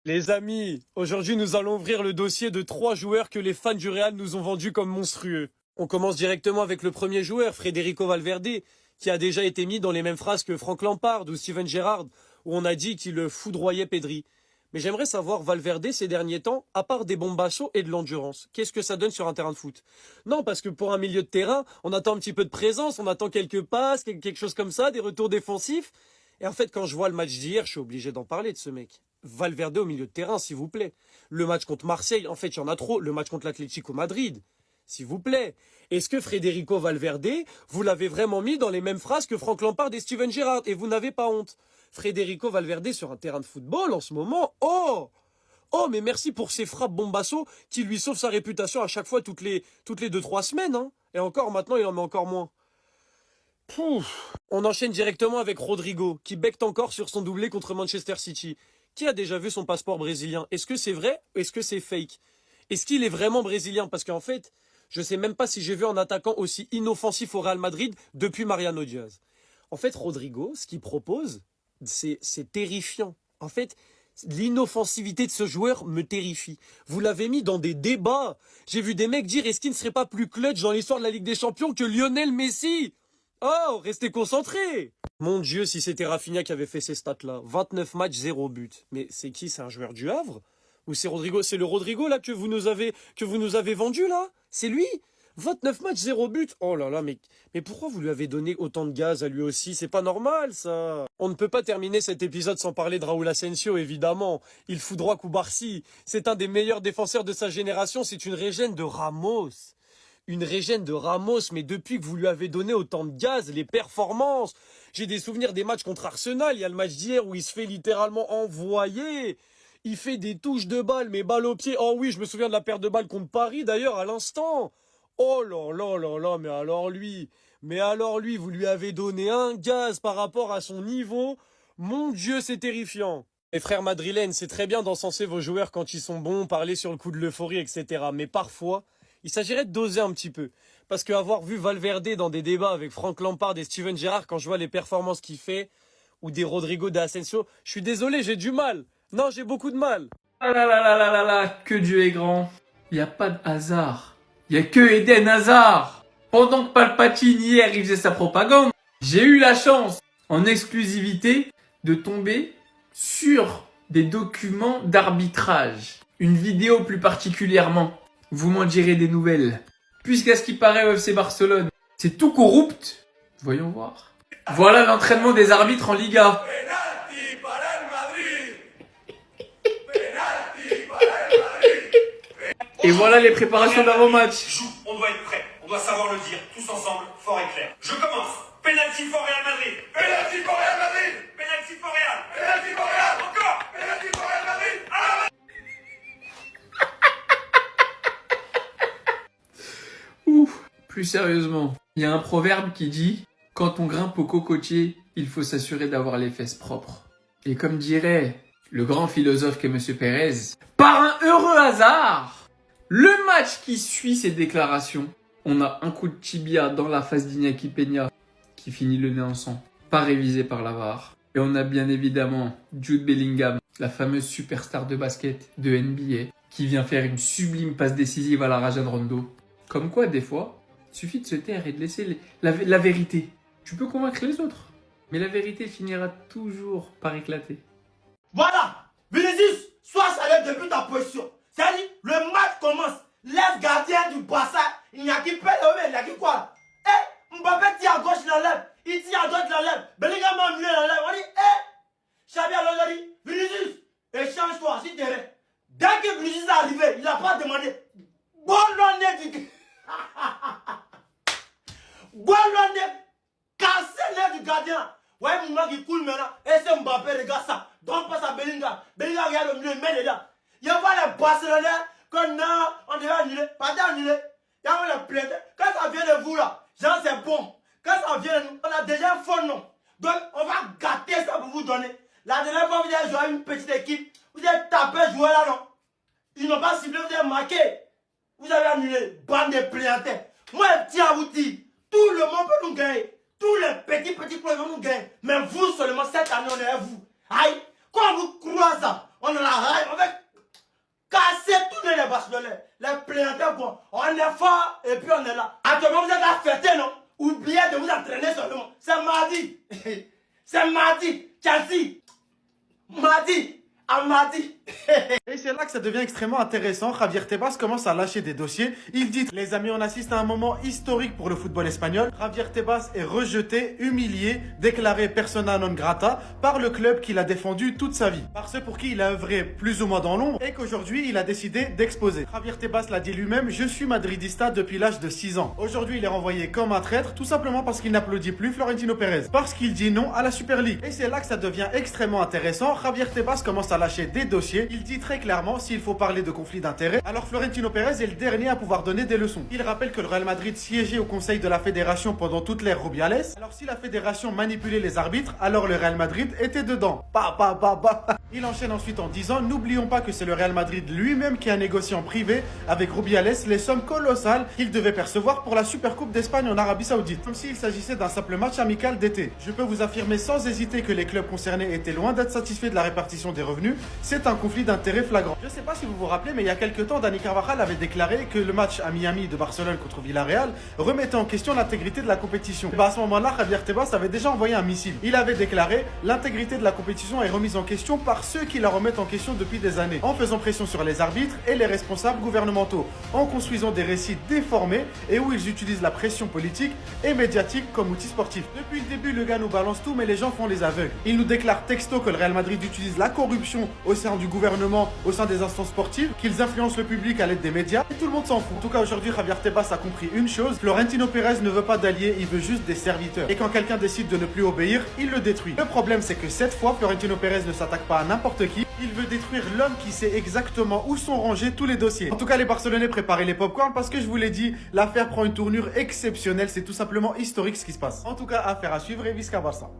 Les amis, aujourd'hui nous allons ouvrir le dossier de 3 joueurs que les fans du Real nous ont vendus comme monstrueux. On commence directement avec le premier joueur, Federico Valverde, qui a déjà été mis dans les mêmes phrases que Frank Lampard ou Steven Gerrard, où on a dit qu'il foudroyait Pedri. Mais j'aimerais savoir, Valverde, ces derniers temps, à part des bombassos et de l'endurance, qu'est-ce que ça donne sur un terrain de foot? Non, parce que pour un milieu de terrain, on attend un petit peu de présence, on attend quelques passes, quelque chose comme ça, des retours défensifs. Et en fait, quand je vois le match d'hier, je suis obligé d'en parler de ce mec. Valverde au milieu de terrain, s'il vous plaît. Le match contre Marseille, en fait, il y en a trop. Le match contre l'Atlético Madrid, s'il vous plaît. Est-ce que Federico Valverde, vous l'avez vraiment mis dans les mêmes phrases que Frank Lampard et Steven Gerrard? Et vous n'avez pas honte. Federico Valverde sur un terrain de football en ce moment, oh, mais merci pour ces frappes bombasso qui lui sauvent sa réputation à chaque fois toutes les 2-3 semaines. Hein. Et encore, maintenant, il en met encore moins. Pouf. On enchaîne directement avec Rodrigo, qui becte encore sur son doublé contre Manchester City. Qui a déjà vu son passeport brésilien? Est-ce que c'est vrai ou est-ce que c'est fake? Est-ce qu'il est vraiment brésilien? Parce qu'en fait, je ne sais même pas si j'ai vu un attaquant aussi inoffensif au Real Madrid depuis Mariano Diaz. En fait, Rodrigo, ce qu'il propose, c'est terrifiant. En fait, l'inoffensivité de ce joueur me terrifie. Vous l'avez mis dans des débats. J'ai vu des mecs dire, est-ce qu'il ne serait pas plus clutch dans l'histoire de la Ligue des Champions que Lionel Messi? Oh, restez concentrés. Mon Dieu, si c'était Rafinha qui avait fait ces stats-là. 29 matchs, 0 but. Mais c'est qui? C'est un joueur du Havre? Ou c'est Rodrigo? C'est le Rodrigo là que vous nous avez vendu là? C'est lui? 29 matchs, 0 but. Oh là là, mais pourquoi vous lui avez donné autant de gaz à lui aussi? C'est pas normal, ça. On ne peut pas terminer cet épisode sans parler de Raúl Asensio, évidemment. Il foudroie Cubarsí. C'est un des meilleurs défenseurs de sa génération. C'est une régène de Ramos. Une régène de Ramos, mais depuis que vous lui avez donné autant de gaz, les performances. J'ai des souvenirs des matchs contre Arsenal. Il y a le match d'hier où il se fait littéralement envoyer. Il fait des touches de balle, mais balle au pied. Oh oui, je me souviens de la perte de balle contre Paris, d'ailleurs, à l'instant. Oh là là là là, mais alors lui, vous lui avez donné un gaz par rapport à son niveau. Mon Dieu, c'est terrifiant. Les frères madrilènes, c'est très bien d'encenser vos joueurs quand ils sont bons, parler sur le coup de l'euphorie, etc. Mais parfois, il s'agirait de doser un petit peu. Parce qu'avoir vu Valverde dans des débats avec Frank Lampard et Steven Gerrard, quand je vois les performances qu'il fait, ou des Rodrigo de Asensio, je suis désolé, j'ai du mal. Non, j'ai beaucoup de mal. Ah là là là là là là, que Dieu est grand. Il n'y a pas de hasard. Il n'y a que Eden Hazard. Pendant que Palpatine hier, il faisait sa propagande, j'ai eu la chance, en exclusivité, de tomber sur des documents d'arbitrage. Une vidéo plus particulièrement. Vous m'en direz des nouvelles. Puisqu'à ce qui paraît au FC Barcelone, c'est tout corrupt. Voyons voir. Voilà l'entraînement des arbitres en Liga. Et voilà les préparations d'avant-match. On doit être prêt, on doit savoir le dire, tous ensemble, fort et clair. Je commence. Penalty for Real Madrid. Penalty for Real Madrid. Penalty for Real. Penalty for Real. Encore. Penalty for Real Madrid. Ouf. Plus sérieusement, il y a un proverbe qui dit « Quand on grimpe au cocotier, il faut s'assurer d'avoir les fesses propres. » Et comme dirait le grand philosophe qu'est M. Pérez, par un heureux hasard, le match qui suit ces déclarations, on a un coup de tibia dans la face d'Iñaki Peña qui finit le nez en sang, pas révisé par la VAR. Et on a bien évidemment Jude Bellingham, la fameuse superstar de basket de NBA, qui vient faire une sublime passe décisive à la Rajon Rondo. Comme quoi, des fois, il suffit de se taire et de laisser la vérité. Tu peux convaincre les autres, mais la vérité finira toujours par éclater. Voilà, Vinicius, sois sérieux depuis ta position. C'est-à-dire, le match commence. Lève gardien du Barça. Il n'y a qui pèle, il n'y a qui quoi. Eh, Mbappé tire à gauche, il enlève. Il tire à droite, il enlève. Bellingham au milieu, il enlève. On dit, Xabi Alonso dit, Vinicius, échange-toi, s'il te plaît. Dès que Vinicius est arrivé, il n'a pas demandé. Bon, l'on du... Bon, l'on est cassé l'air du gardien. Ouais, mon mec qui coule maintenant. Et c'est Mbappé, regarde ça. Donc, passe à Bellingham. Bellingham regarde le milieu, il met les gars. Il y a pas les Barcelonais que non, on devait annuler. Pas d'annuler. Il y a les plaintes. Quand ça vient de vous là, genre c'est bon. Quand ça vient de nous, on a déjà un faux nom. Donc, on va gâter ça pour vous donner. La dernière fois, vous avez joué à une petite équipe. Vous avez tapé jouer là, non. Ils n'ont pas ciblé, vous avez marqué. Vous avez annulé. Bande de plaiantins. Moi, je tiens à vous dire, tout le monde peut nous gagner. Tous les petits clubs vont nous gagner. Mais vous seulement, cette année, on est à vous. Aïe. Quand vous croyez ça, on a la rage, on va casser tous les Barcelonais, les plaignants, bon. On est fort et puis on est là. Actuellement, vous êtes à fêter, non? Oubliez de vous entraîner seulement. C'est mardi. C'est mardi. Chelsea. Mardi. À mardi. Et c'est là que ça devient extrêmement intéressant. Javier Tebas commence à lâcher des dossiers. Il dit: les amis, on assiste à un moment historique pour le football espagnol. Javier Tebas est rejeté, humilié, déclaré persona non grata par le club qu'il a défendu toute sa vie, par ceux pour qui il a œuvré plus ou moins dans l'ombre et qu'aujourd'hui il a décidé d'exposer. Javier Tebas l'a dit lui-même: je suis madridista depuis l'âge de 6 ans. Aujourd'hui il est renvoyé comme un traître, tout simplement parce qu'il n'applaudit plus Florentino Pérez, parce qu'il dit non à la Super League. Et c'est là que ça devient extrêmement intéressant. Javier Tebas commence à lâcher des dossiers. Il dit très clairement s'il faut parler de conflit d'intérêts, alors Florentino Pérez est le dernier à pouvoir donner des leçons. Il rappelle que le Real Madrid siégeait au conseil de la fédération pendant toute l'ère Rubiales. Alors si la fédération manipulait les arbitres, alors le Real Madrid était dedans. Il enchaîne ensuite en disant: n'oublions pas que c'est le Real Madrid lui-même qui a négocié en privé avec Rubiales les sommes colossales qu'il devait percevoir pour la Supercoupe d'Espagne en Arabie Saoudite, comme s'il s'agissait d'un simple match amical d'été. Je peux vous affirmer sans hésiter que les clubs concernés étaient loin d'être satisfaits de la répartition des revenus. C'est un conflit d'intérêts flagrant. Je sais pas si vous vous rappelez, mais il y a quelques temps, Dani Carvajal avait déclaré que le match à Miami de Barcelone contre Villarreal remettait en question l'intégrité de la compétition. Et à ce moment-là, Javier Tebas avait déjà envoyé un missile. Il avait déclaré: l'intégrité de la compétition est remise en question par ceux qui la remettent en question depuis des années, en faisant pression sur les arbitres et les responsables gouvernementaux, en construisant des récits déformés et où ils utilisent la pression politique et médiatique comme outil sportif. Depuis le début, le gars nous balance tout, mais les gens font les aveugles. Il nous déclare texto que le Real Madrid utilise la corruption au sein du gouvernement, au sein des instances sportives, qu'ils influencent le public à l'aide des médias, et tout le monde s'en fout. En tout cas, aujourd'hui, Javier Tebas a compris une chose: Florentino Pérez ne veut pas d'alliés, il veut juste des serviteurs. Et quand quelqu'un décide de ne plus obéir, il le détruit. Le problème, c'est que cette fois, Florentino Pérez ne s'attaque pas à n'importe qui, il veut détruire l'homme qui sait exactement où sont rangés tous les dossiers. En tout cas, les Barcelonais, préparez les popcorn parce que je vous l'ai dit, l'affaire prend une tournure exceptionnelle, c'est tout simplement historique ce qui se passe. En tout cas, affaire à suivre et Visca Barça.